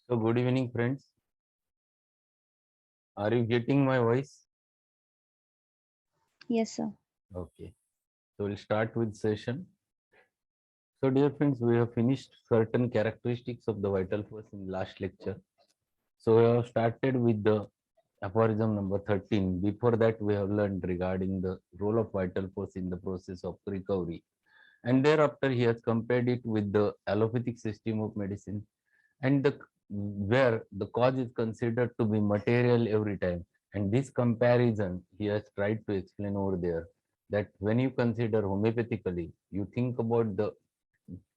So, good evening, friends. Are you getting my voice? Yes, sir. Okay. So, we'll start with session. So, dear friends, we have finished certain characteristics of the vital force in last lecture. So, we have started with the aphorism number 13. Before that, we have learned regarding the role of vital force in the process of recovery. And thereafter, he has compared it with the allopathic system of medicine and the where the cause is considered to be material every time. And this comparison he has tried to explain over there, that when you consider homeopathically, you think about the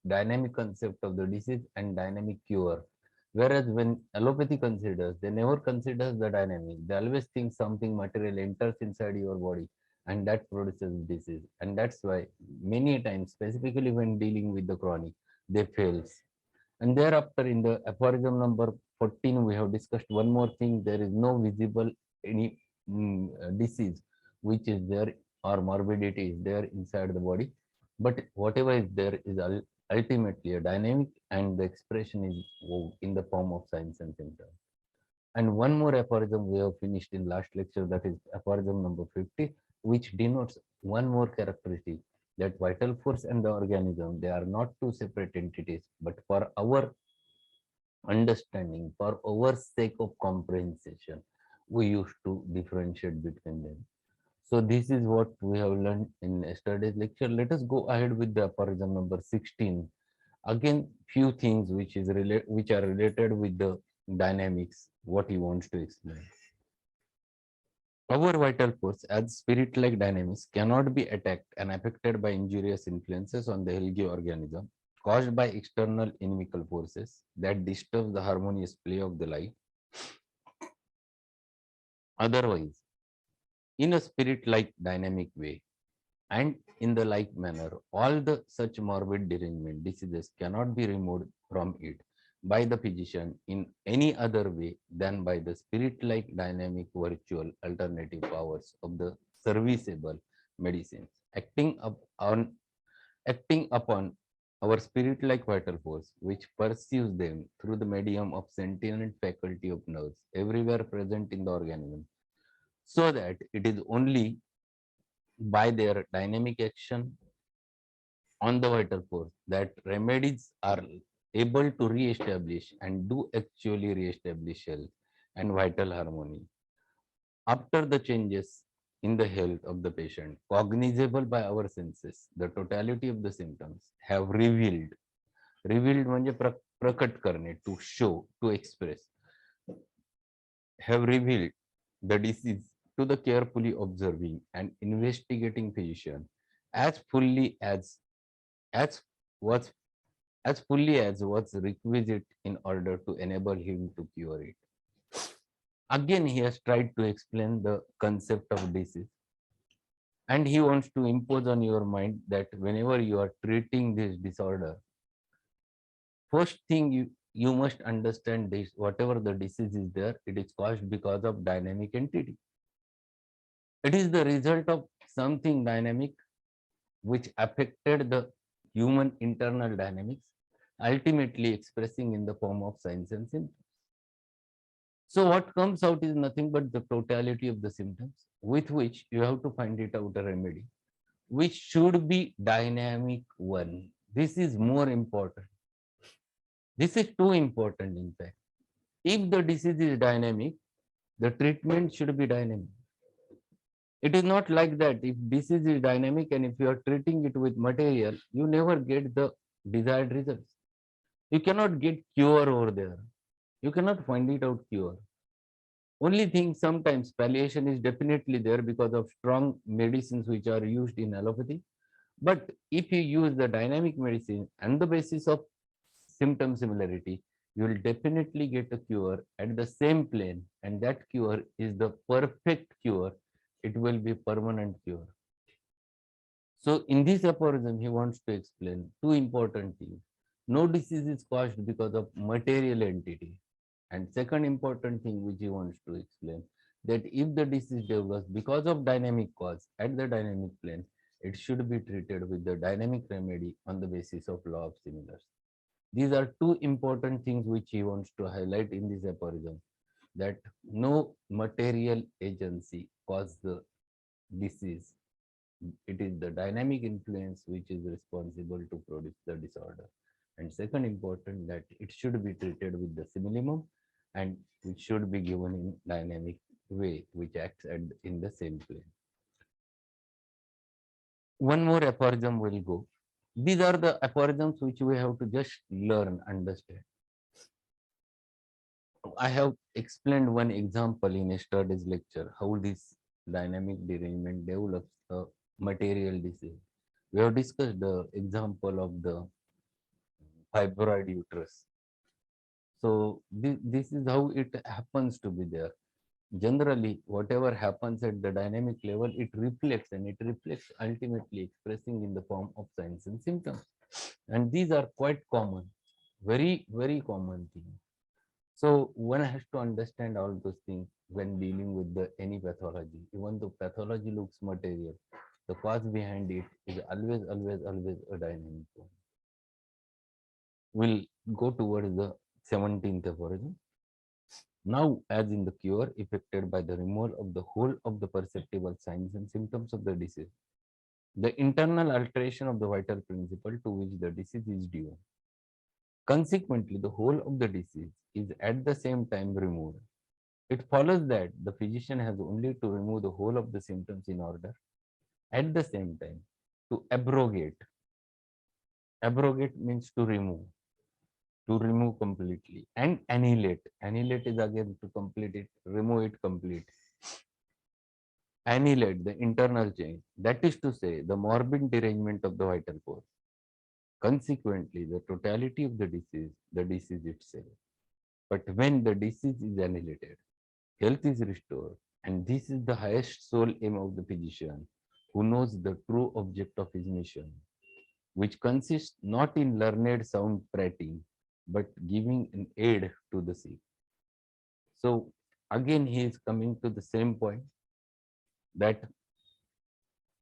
dynamic concept of the disease and dynamic cure. Whereas when allopathy considers, they never considers the dynamic. They always think something material enters inside your body and that produces disease. And that's why many times, specifically when dealing with the chronic, they fails. And thereafter, in the aphorism number 14, we have discussed one more thing. There is no visible any disease which is there or morbidity is there inside the body. But whatever is there is ultimately a dynamic, and the expression is in the form of signs and symptoms. And one more aphorism we have finished in last lecture, that is aphorism number 50, which denotes one more characteristic, that vital force and the organism, they are not two separate entities, but for our understanding, for our sake of comprehension, we used to differentiate between them. So this is what we have learned in yesterday's lecture. Let us go ahead with the aphorism number 16. Again, few things which are related with the dynamics, what he wants to explain. Our vital force as spirit-like dynamics cannot be attacked and affected by injurious influences on the healthy organism caused by external inimical forces that disturb the harmonious play of the life. Otherwise, in a spirit-like dynamic way, and in the like manner, all the such morbid derangement diseases cannot be removed from it by the physician in any other way than by the spirit-like dynamic virtual alternative powers of the serviceable medicines acting upon our spirit-like vital force, which pursues them through the medium of sentient faculty of nerves everywhere present in the organism, so that it is only by their dynamic action on the vital force that remedies are able to re-establish and do actually re-establish health and vital harmony. After the changes in the health of the patient, cognizable by our senses, the totality of the symptoms have revealed म्हणजे प्रकट करणे, to show, to express, have revealed the disease to the carefully observing and investigating physician as fully as was as fully as was requisite in order to enable him to cure it. Again, he has tried to explain the concept of disease, and he wants to impose on your mind that whenever you are treating this disorder, first thing you must understand this: whatever the disease is there, it is caused because of dynamic entity. It is the result of something dynamic which affected the human internal dynamics, ultimately expressing in the form of signs and symptoms. So what comes out is nothing but the totality of the symptoms with which you have to find it out a remedy, which should be dynamic one. This is more important. This is too important, in fact. If the disease is dynamic, the treatment should be dynamic. It is not like that. If disease is dynamic and if you are treating it with material, you never get the desired results. You cannot get cure over there. You cannot find it out cure. Only thing, sometimes palliation is definitely there because of strong medicines which are used in allopathy. But if you use the dynamic medicine and the basis of symptom similarity, you will definitely get a cure at the same plane, and that cure is the perfect cure. It will be permanent cure. So in this aphorism, he wants to explain two important things. No disease is caused because of material entity. And second important thing which he wants to explain, that if the disease develops because of dynamic cause at the dynamic plane, it should be treated with the dynamic remedy on the basis of law of similars. These are two important things which he wants to highlight in this aphorism, that no material agency caused the disease. It is the dynamic influence which is responsible to produce the disorder. And second important, that it should be treated with the simillimum, and it should be given in dynamic way which acts in the same plane. One more aphorism will go. These are the aphorisms which we have to just learn, understand. I have explained one example in yesterday's lecture, how this dynamic derangement develops a material disease. We have discussed the example of the fibroid uterus. So this is how it happens to be there. Generally, whatever happens at the dynamic level, it reflects, and it reflects ultimately expressing in the form of signs and symptoms. And these are quite common, very, very common things. So one has to understand all those things when dealing with any pathology. Even though pathology looks material, the cause behind it is always, always, always a dynamic one. We'll go towards the 17th aphorism. Now, as in the cure effected by the removal of the whole of the perceptible signs and symptoms of the disease, the internal alteration of the vital principle to which the disease is due. Consequently, the whole of the disease is at the same time removed. It follows that the physician has only to remove the whole of the symptoms in order, at the same time, to abrogate. Abrogate means to remove completely, and annihilate. Annihilate is again to complete it, remove it complete. Annihilate the internal change, that is to say, the morbid derangement of the vital force. Consequently, the totality of the disease itself. But when the disease is annihilated, health is restored, and this is the highest sole aim of the physician, who knows the true object of his mission, which consists not in learned sound prating, but giving an aid to the sick. So again, he is coming to the same point, that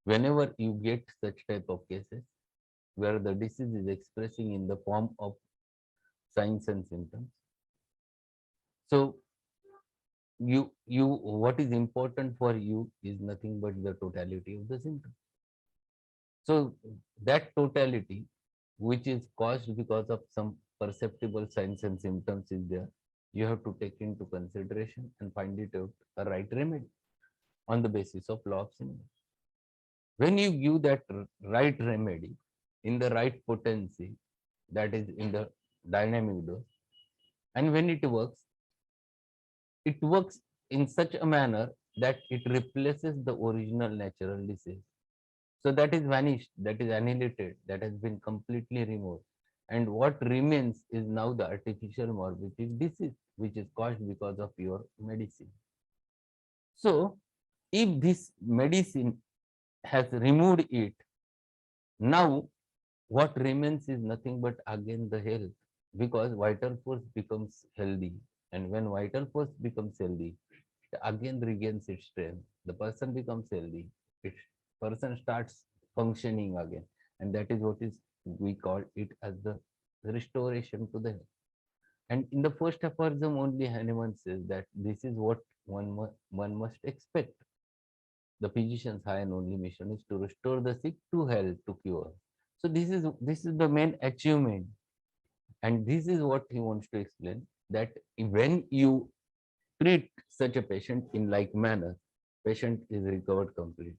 whenever you get such type of cases where the disease is expressing in the form of signs and symptoms, so you what is important for you is nothing but the totality of the symptoms. So that totality, which is caused because of some perceptible signs and symptoms, is there. You have to take into consideration and find it out a right remedy on the basis of law of similarity. When you give that right remedy in the right potency, that is in the dynamic dose, and when it works in such a manner that it replaces the original natural disease. So that is vanished, that is annihilated, that has been completely removed. And what remains is now the artificial morbidity disease, which is caused because of your medicine. So if this medicine has removed it, now what remains is nothing but again the health, because vital force becomes healthy. And when vital force becomes healthy, it again regains its strength. The person becomes healthy. It person starts functioning again, and that is what is we call it as the restoration to the health. And in the first aphorism, only Hahnemann says that this is what one must expect. The physician's high and only mission is to restore the sick to health, to cure. So this is the main achievement, and this is what he wants to explain, that when you treat such a patient in like manner, patient is recovered completely.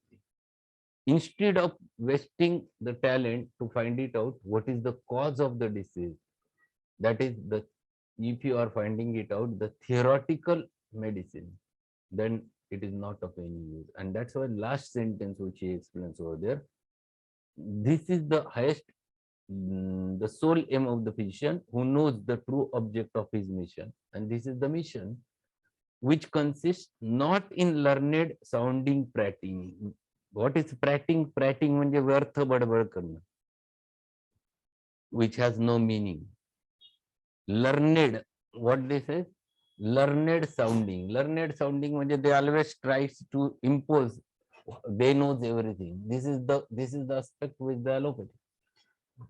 Instead of wasting the talent to find it out what is the cause of the disease, that is the if you are finding it out the theoretical medicine, then it is not of any use. And that's why last sentence which he explains over there, this is the highest, the sole aim of the physician, who knows the true object of his mission. And this is the mission which consists not in learned sounding prating. What is prating? Prating म्हणजे व्यर्थ बडबड करणं, which has no meaning. Learned, what this is? Learned sounding. Learned sounding म्हणजे they always tries to impose they knows everything. This is the aspect with the allopathy.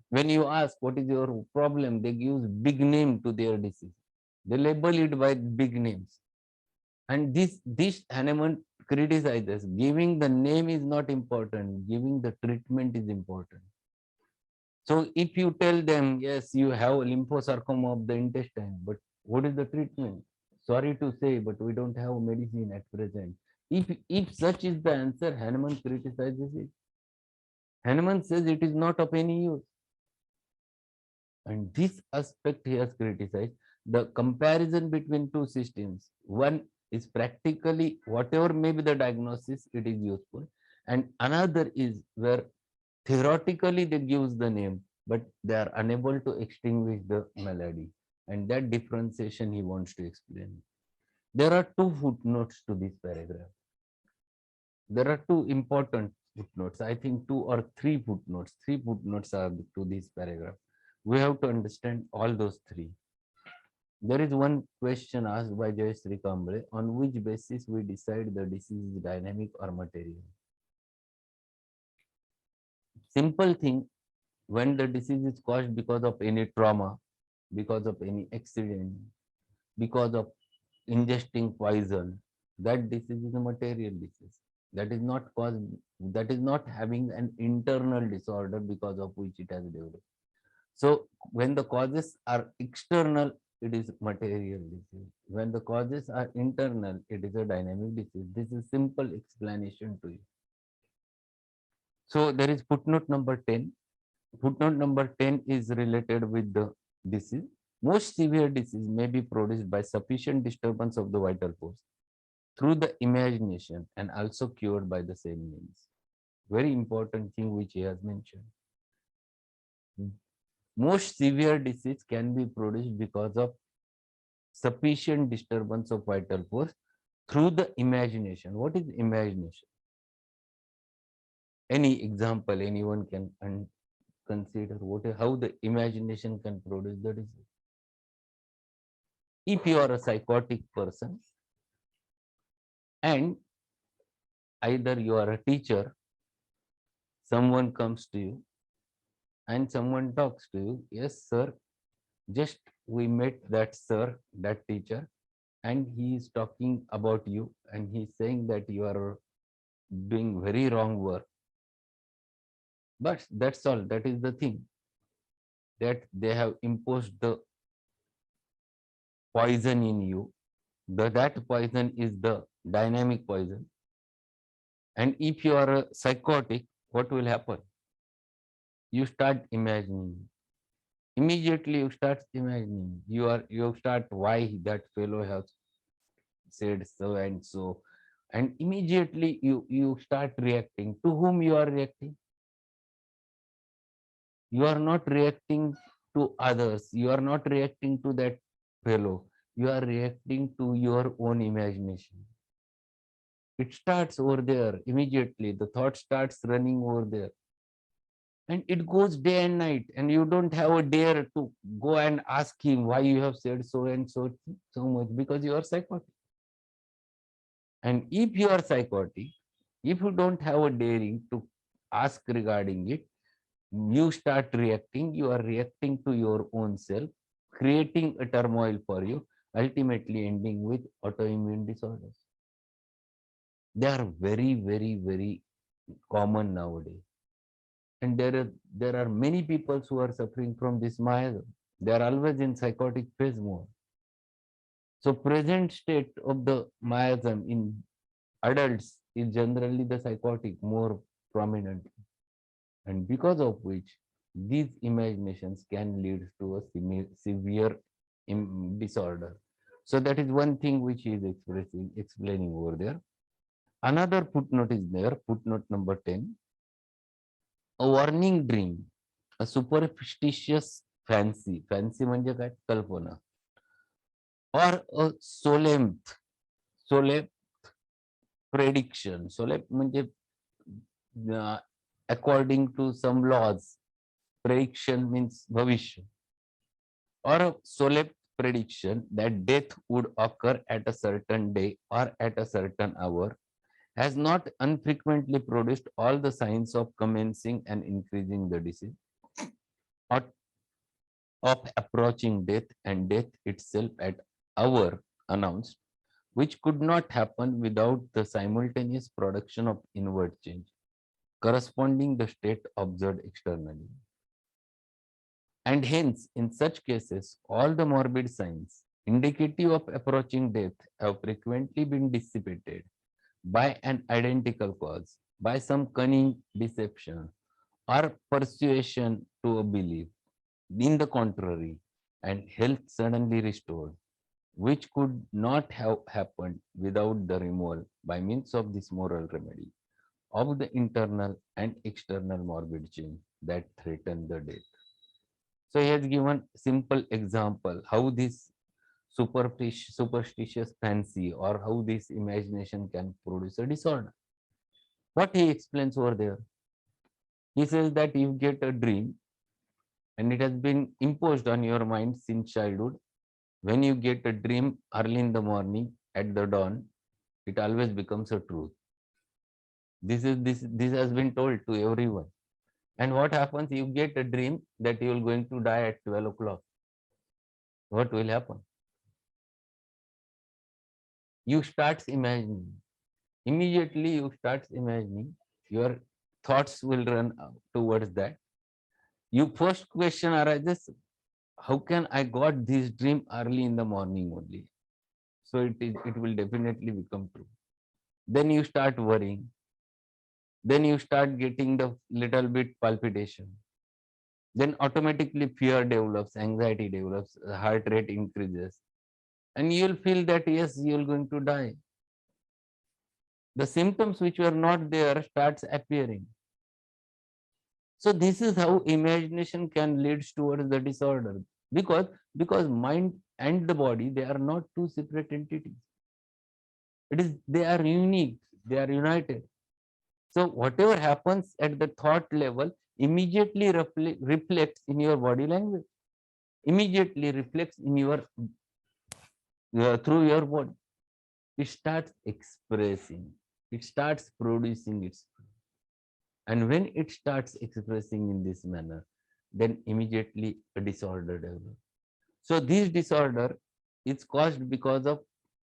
When you ask what is your problem, they give big name to their disease. They label it by big names. And this Hahnemann criticizes. Giving the name is not important. Giving the treatment is important. So if you tell them, yes, you have lymphosarcoma of the intestine, but what is the treatment? Sorry to say, but we don't have medicine at present. If such is the answer, Hahnemann criticizes it. Hahnemann says it is not of any use. And this aspect he has criticized, the comparison between two systems. One is practically, whatever may be the diagnosis, it is useful. And another is where theoretically they gives the name, but they are unable to extinguish the malady. And that differentiation he wants to explain. There are two footnotes to this paragraph. There are two important footnotes. I think two or three footnotes. Three footnotes are to this paragraph. We have to understand all those three. There is one question asked by Jayashree Kamble, on which basis we decide the disease is dynamic or material. Simple thing, when the disease is caused because of any trauma, because of any accident, because of ingesting poison, that disease is a material disease. That is not caused, that is not having an internal disorder because of which it has developed. So when the causes are external, it is material disease. When the causes are internal, it is a dynamic disease. This is simple explanation to you. So there is footnote number 10. Footnote number 10 is related with the disease. Most severe disease may be produced by sufficient disturbance of the vital force through the imagination and also cured by the same means. Very important thing which he has mentioned. Most severe disease can be produced because of sufficient disturbance of vital force through the imagination. What is imagination? Any example anyone can consider how the imagination can produce the disease. If you are a psychotic person and either you are a teacher, someone comes to you and someone talks to you, yes, sir, just we met that sir, that teacher, and he is talking about you and he is saying that you are doing very wrong work. But that's all, that is the thing, that they have imposed the poison in you. That poison is the dynamic poison. And if you are a psychotic, what will happen? You start imagining. Immediately you start imagining. You start why that fellow has said so and so. And immediately you start reacting. To whom you are reacting? You are not reacting to others. You are not reacting to that fellow. You are reacting to your own imagination. It starts over there immediately. The thought starts running over there. And it goes day and night. And you don't have a dare to go and ask him why you have said so and so much, because you are psychotic. And if you are psychotic, if you don't have a daring to ask regarding it, you start reacting. You are reacting to your own self, creating a turmoil for you, ultimately ending with autoimmune disorders. They are very, very, very common nowadays. And there are many people who are suffering from this miasm. They are always in psychotic phase mode. So present state of the miasm in adults is generally the psychotic more prominent. And because of which these imaginations can lead to a severe disorder. So that is one thing which he is explaining over there. Another footnote is there, footnote number 10. A warning dream, a superstitious fancy म्हणजे काय कल्पना, or a solemn prediction. Solemn म्हणजे according to some laws, prediction means bhavishya, or a solemn prediction that death would occur at a certain day or at a certain hour has not unfrequently produced all the signs of commencing and increasing the disease. Of approaching death and death itself at hour announced, which could not happen without the simultaneous production of inward change, corresponding the state observed externally. And hence, in such cases, all the morbid signs indicative of approaching death have frequently been dissipated by an identical cause, by some cunning deception or persuasion to a belief in the contrary, and health suddenly restored, which could not have happened without the removal by means of this moral remedy of the internal and external morbid change that threaten the death. So he has given simple example how this superstitious fancy or how this imagination can produce a disorder. What he explains over there, he says that you get a dream and it has been imposed on your mind since childhood. When you get a dream early in the morning at the dawn, it always becomes a truth. This has been told to everyone. And what happens? You get a dream that you are going to die at 12 o'clock. What will happen? You start imagining. Immediately you start imagining. Your thoughts will run towards that. Your first question arises, how can I got this dream early in the morning only? So it will definitely become true. Then you start worrying. Then you start getting the little bit palpitation. Then automatically fear develops, anxiety develops, the heart rate increases, and you'll feel that yes, you're going to die. The symptoms which were not there starts appearing. So this is how imagination can lead towards the disorder, because mind and the body, they are not two separate entities. It is, they are unique, they are united. So whatever happens at the thought level immediately reflects in your body language, immediately reflects in your through your body. It starts expressing, it starts producing its, and when it starts expressing in this manner, then immediately a disorder develops. So this disorder is caused because of,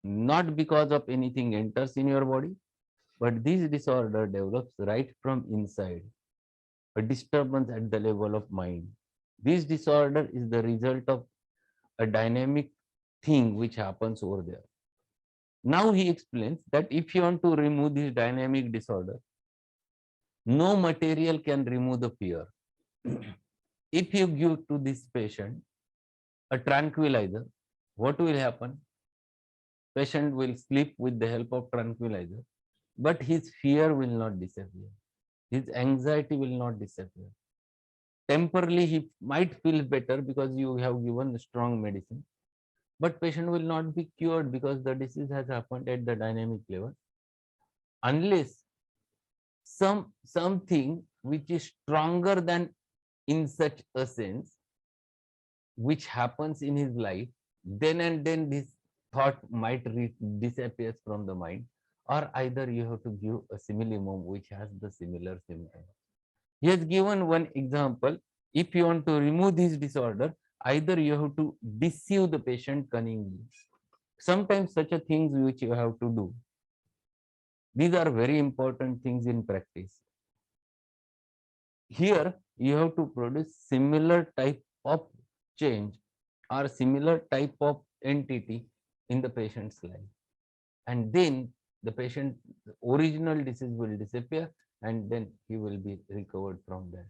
not because of anything enters in your body, but this disorder develops right from inside, a disturbance at the level of mind. This disorder is the result of a dynamic thing which happens over there. Now he explains that if you want to remove this dynamic disorder, no material can remove the fear. If you give to this patient a tranquilizer, what will happen? Patient will sleep with the help of tranquilizer, but his fear will not disappear. His anxiety will not disappear. Temporarily, he might feel better because you have given strong medicine, but patient will not be cured because the disease has happened at the dynamic level, unless something which is stronger than, in such a sense, which happens in his life, then and then this thought might disappears from the mind, or either you have to give a similimum which has the similar symptoms. He has given one example. If you want to remove this disorder, either you have to deceive the patient cunningly. Sometimes such a things which you have to do. These are very important things in practice. Here you have to produce similar type of change or similar type of entity in the patient's life, and then the patient original disease will disappear, and then he will be recovered from that.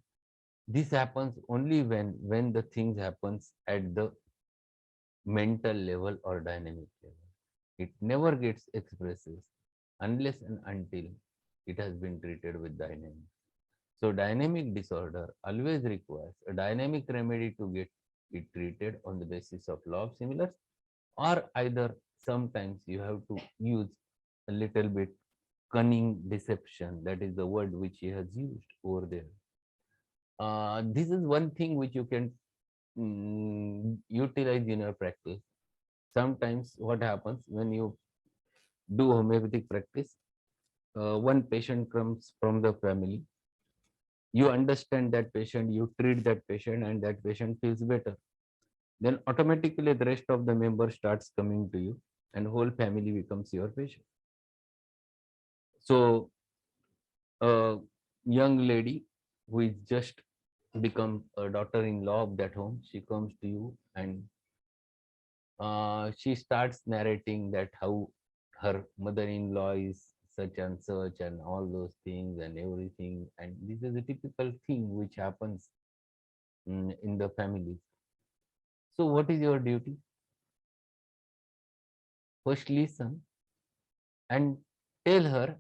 This happens only when the things happens at the mental level or dynamic level. It never gets expresses unless and until it has been treated with dynamic. So dynamic disorder always requires a dynamic remedy to get it treated on the basis of law of similars, or either sometimes you have to use a little bit cunning deception. That is the word which he has used over there. This is one thing which you can utilize in your practice. Sometimes what happens when you do homeopathic practice, one patient comes from the family You understand that patient, you treat that patient, and that patient feels better. Then automatically the rest of the members starts coming to you, and whole family becomes your patient. So a young lady who is just become a daughter-in-law of that home, she comes to you, and she starts narrating that how her mother-in-law is such and such and all those things and everything, and this is a typical thing which happens in the families. So what is your duty? First listen and tell her,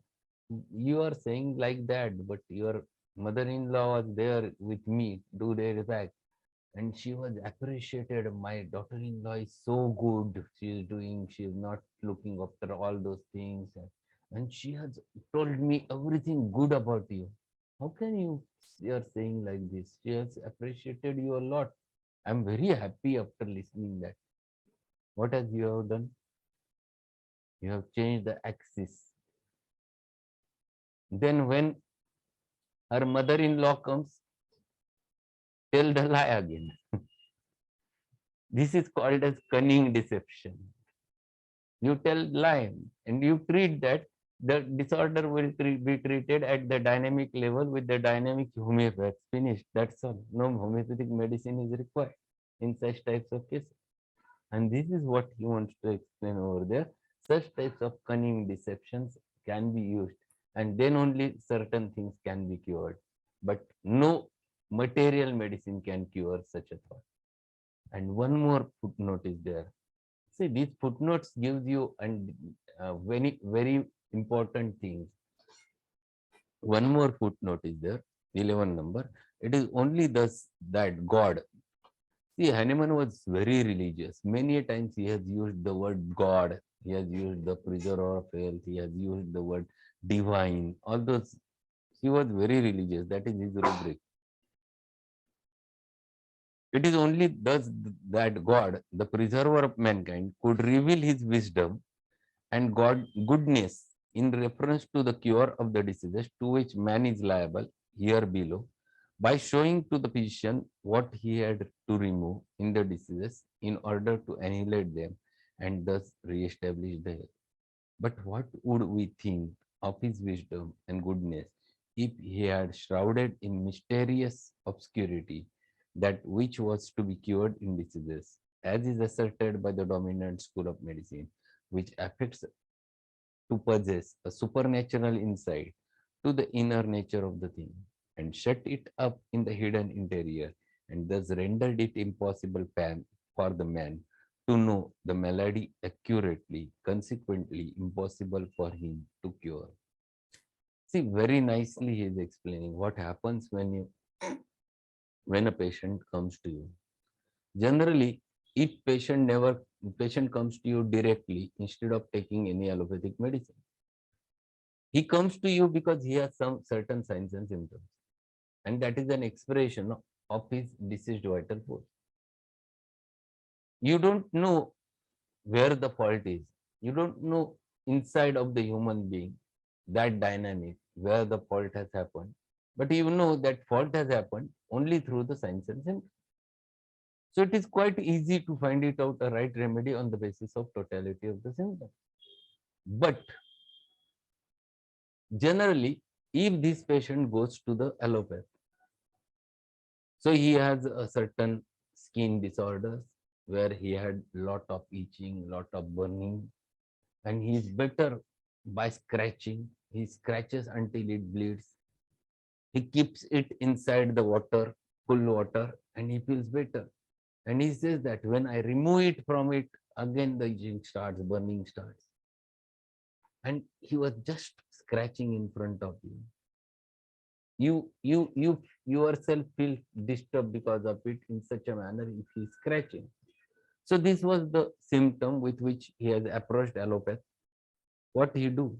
you are saying like that, but your mother-in-law was there with me 2 days back, and she was appreciated. My daughter-in-law is so good. She is not looking after all those things, and she has told me everything good about you. How can you are saying like this? She has appreciated you a lot. I'm very happy after listening that. What has you have done? You have changed the axis. Then when her mother-in-law comes, tell the lie again. This is called as cunning deception. You tell lie and you treat that, the disorder will be treated at the dynamic level with the dynamic homeopath. Finished. That's all. No homeopathic medicine is required in such types of cases. And this is what he wants to explain over there. Such types of cunning deceptions can be used, and then only certain things can be cured. But no material medicine can cure such a thought. And one more footnote is there. See, these footnotes gives you and very important things. One more footnote is there, 11 number. It is only thus that God. See, Hahnemann was very religious. Many times he has used the word God. He has used the preserver of health. He has used the word divine. All those. He was very religious. That is his rubric. It is only thus that God, the preserver of mankind, could reveal his wisdom and God goodness in reference to the cure of the diseases to which man is liable here below, by showing to the physician what he had to remove in the diseases in order to annihilate them and thus re-establish the health. But what would we think of his wisdom and goodness if he had shrouded in mysterious obscurity that which was to be cured in diseases, as is asserted by the dominant school of medicine, which affects to possess a supernatural insight to the inner nature of the thing, and shut it up in the hidden interior, and thus rendered it impossible for the man to know the malady accurately, consequently impossible for him to cure. See, very nicely he is explaining what happens when a patient comes to you. Generally, if patient comes to you directly instead of taking any allopathic medicine, he comes to you because he has some certain signs and symptoms, and that is an expression of his deceased vital force. You don't know where the fault is. You don't know inside of the human being that dynamic where the fault has happened, but you know that fault has happened only through the signs and symptoms. So it is quite easy to find it out a right remedy on the basis of totality of the symptoms. But generally, if this patient goes to the allopath, so he has a certain skin disorders where he had lot of itching, lot of burning, and he is better by scratching. He scratches until it bleeds. He keeps it inside the water, cool water, and he feels better. And he says that when I remove it from it, again the itching starts, burning starts. And he was just scratching in front of you. You yourself feel disturbed because of it in such a manner if he is scratching. So this was the symptom with which he has approached allopath. What he do?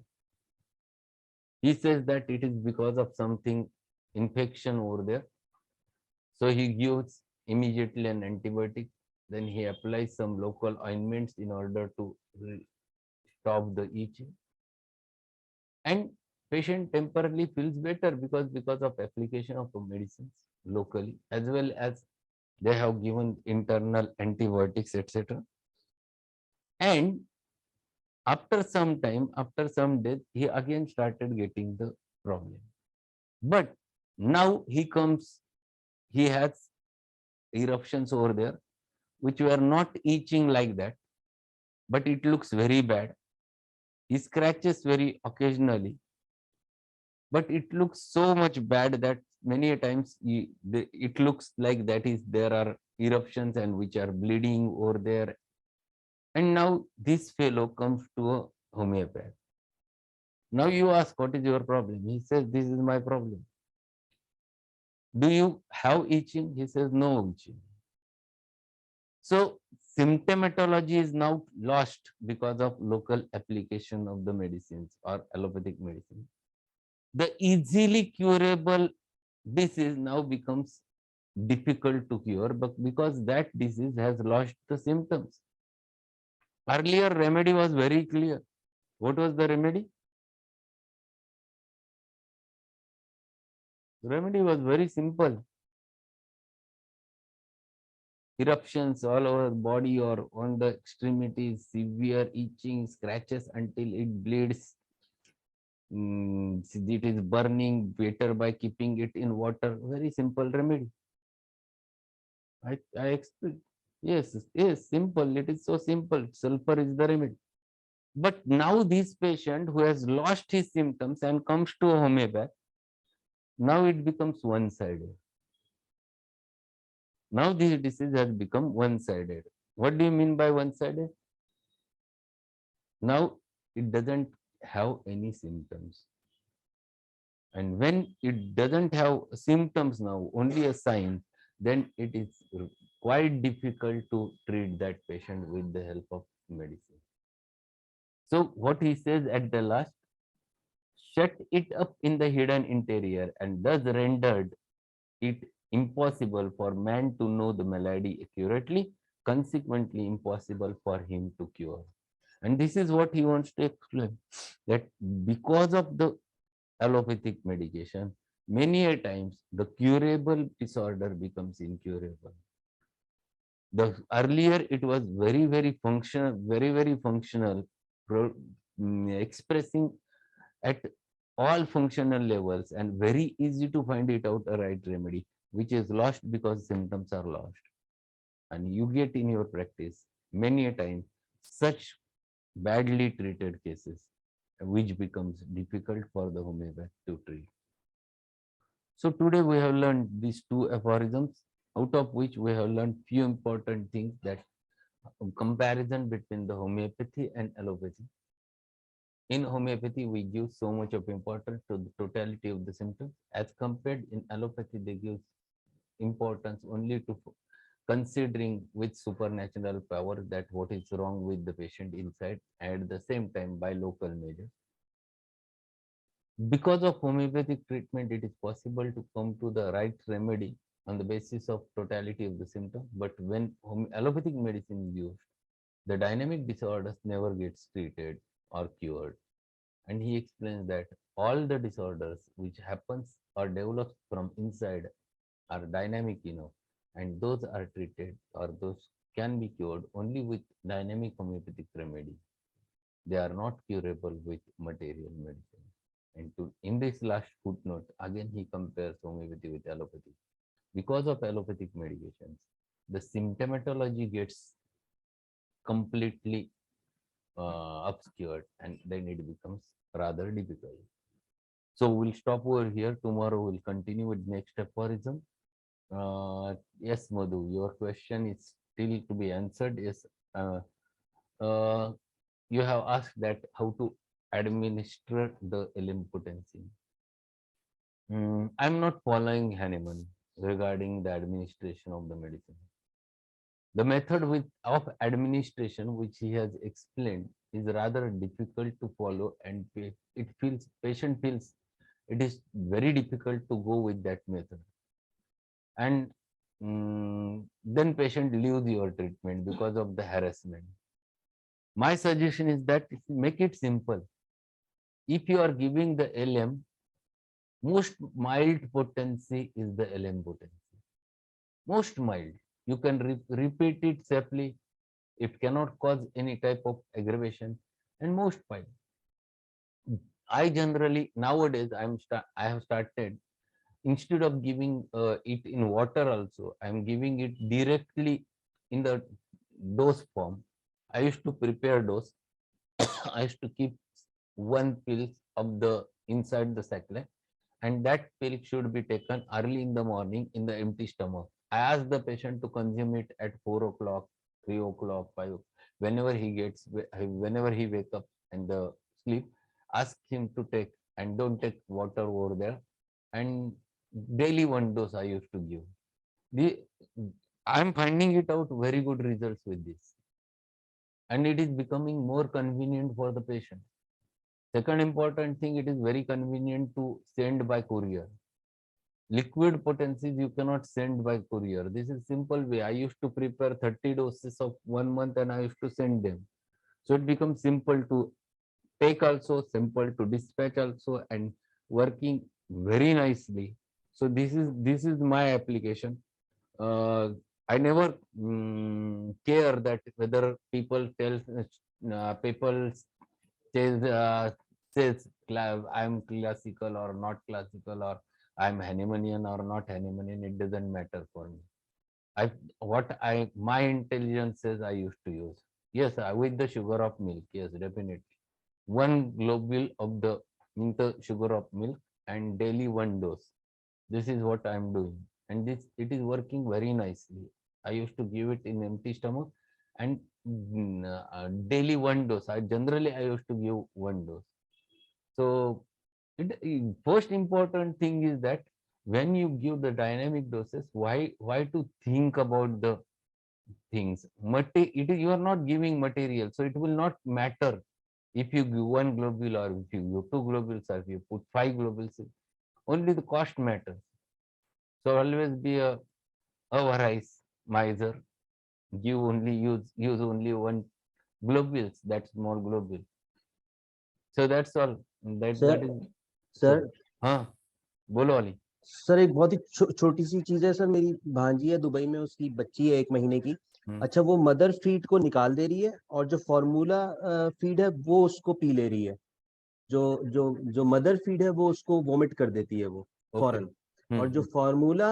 He says that it is because of something infection over there. So he gives immediately an antibiotic. Then he applies some local ointments in order to stop the itching. And patient temporarily feels better because of application of medicines locally, as well as they have given internal antibiotics, etc. And after some time, after some days, he again started getting the problem. But now he comes, he has eruptions over there, which were not itching like that, but it looks very bad. He scratches very occasionally, but it looks so much bad that many a times it looks like that is there are eruptions and which are bleeding over there. And now this fellow comes to a homeopath. Now you ask, what is your problem? He says, this is my problem. Do you have itching? He says, no itching. So symptomatology is now lost because of local application of the medicines or allopathic medicine. The easily curable disease now becomes difficult to cure, but because that disease has lost the symptoms. Earlier remedy was very clear. What was the remedy? The remedy was very simple. Eruptions all over the body or on the extremities, severe itching, scratches until it bleeds. It is burning, better by keeping it in water. Very simple remedy. I expect. Yes, yes, simple. It is so simple. Sulfur is the remedy. But now this patient who has lost his symptoms and comes to a homeopath, now it becomes one-sided. Now this disease has become one-sided. What do you mean by one-sided? Now it doesn't have any symptoms. And when it doesn't have symptoms now, only a sign, then it is quite difficult to treat that patient with the help of medicine. So what he says at the last, shut it up in the hidden interior and thus rendered it impossible for man to know the malady accurately, consequently impossible for him to cure. And this is what he wants to explain, that because of the allopathic medication, many a times the curable disorder becomes incurable. The earlier it was very functional, very functional, expressing at all functional levels and very easy to find it out a right remedy, which is lost because symptoms are lost. And you get in your practice many a time such badly treated cases, which becomes difficult for the homeopath to treat. So today we have learned these two aphorisms, out of which we have learned few important things, that comparison between the homeopathy and allopathy. In homeopathy, we give so much of importance to the totality of the symptoms. As compared in allopathy, they give importance only to considering with supernatural power that what is wrong with the patient inside, and at the same time by local measures. Because of homeopathic treatment, it is possible to come to the right remedy on the basis of totality of the symptom. But when allopathic medicine is used, the dynamic disorders never gets treated or cured. And he explains that all the disorders which happens or develops from inside are dynamic enough, and those are treated or those can be cured only with dynamic homeopathic remedy. They are not curable with material medicine. And in this last footnote, again he compares homeopathy with allopathy. Because of allopathic medications, the symptomatology gets completely obscured, and then it becomes rather difficult. So we'll stop over here. Tomorrow we'll continue with next aphorism. Yes, Madhu, your question is still to be answered. Yes, uh, you have asked that how to administer the elempotency. I'm not following Hahnemann regarding the administration of the medicine. The method of administration which he has explained is rather difficult to follow, and patient feels it is very difficult to go with that method. And then patient leaves your treatment because of the harassment. My suggestion is that make it simple. if you are giving the LM, most mild potency is the LM potency. Most mild. You can repeat it safely. It cannot cause any type of aggravation, and most mild. I generally nowadays I have started, instead of giving it in water also, I am giving it directly in the dose form. I used to prepare dose. I used to keep one pill of the inside the sacchet, and that pill should be taken early in the morning in the empty stomach. I ask the patient to consume it at 4 o'clock, 3 o'clock, 5 o'clock, whenever he wake up and the sleep. Ask him to take, and don't take water over there. And daily one dose I used to give. The I'm finding it out very good results with this, and it is becoming more convenient for the patient. Second important thing, it is very convenient to send by courier. Liquid potencies you cannot send by courier. This is simple way. I used to prepare 30 doses of 1 month and I used to send them. So it becomes simple to take also, simple to dispatch also, and working very nicely. So this is my application. I never care that whether people says says I'm classical or not classical, or I'm Hahnemannian or not Hahnemannian. It doesn't matter for me. My intelligence says I used to use. Yes, with the sugar of milk. Yes, definitely. One globule of the sugar of milk and daily one dose. This is what I'm doing, and it is working very nicely. I used to give it in empty stomach, and daily one dose. I used to give one dose. So first important thing is that when you give the dynamic doses, why to think about the things? You are not giving material, so it will not matter if you give one globule or if you give two globules or if you put five globules. Only the cost matters. So always be a wise miser. Use only one globules. That small globule. So that's all. That sir is so. Sir हाँ बोलो Ali. Sir एक बहुत ही छोटी सी चीज है sir, मेरी भांजी है दुबई में, उसकी बच्ची है 1 महीने की। अच्छा, वो मदर फीड को निकाल दे रही है और जो फॉर्मूला फीड है वो उसको पी ले रही है। जो जो जो मदर फीड है वो उसको वोमिट कर देती है वो फौरन, और जो फॉर्मूला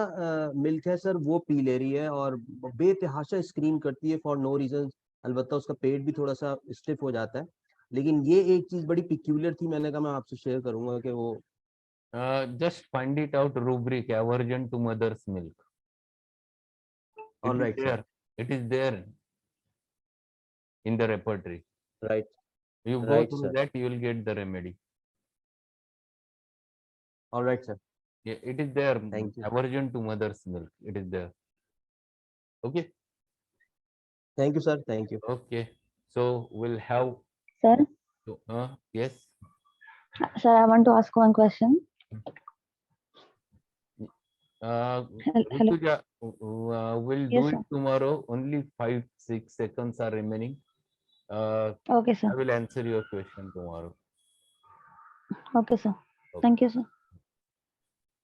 मिल्क है सर वो पी ले रही है और बेतहाशा स्क्रीम करती है फॉर नो रीजन। अलबत्ता उसका पेट भी थोड़ा सा स्टिफ हो जाता है, लेकिन ये एक चीज बड़ी पिक्यूलियर थी, मैंने कहा मैं आपसे शेयर करूंगा कि वो Just find it out. Rubric aversion to mother's milk. All right sir, It is there in the repertory. Right You go right through sir, that, you will get the remedy. All right sir, Yeah, it is there. Thank you, Aversion to mother's milk. It is there. Okay. Thank you sir, thank you. Okay. So we'll have. Sir, So, yes. sir, I want to ask one question. Hello. We'll Yes, do it sir. tomorrow. Only 5-6 seconds are remaining. Okay, I sir. will answer your question tomorrow. Okay, sir. Okay. Thank you, sir.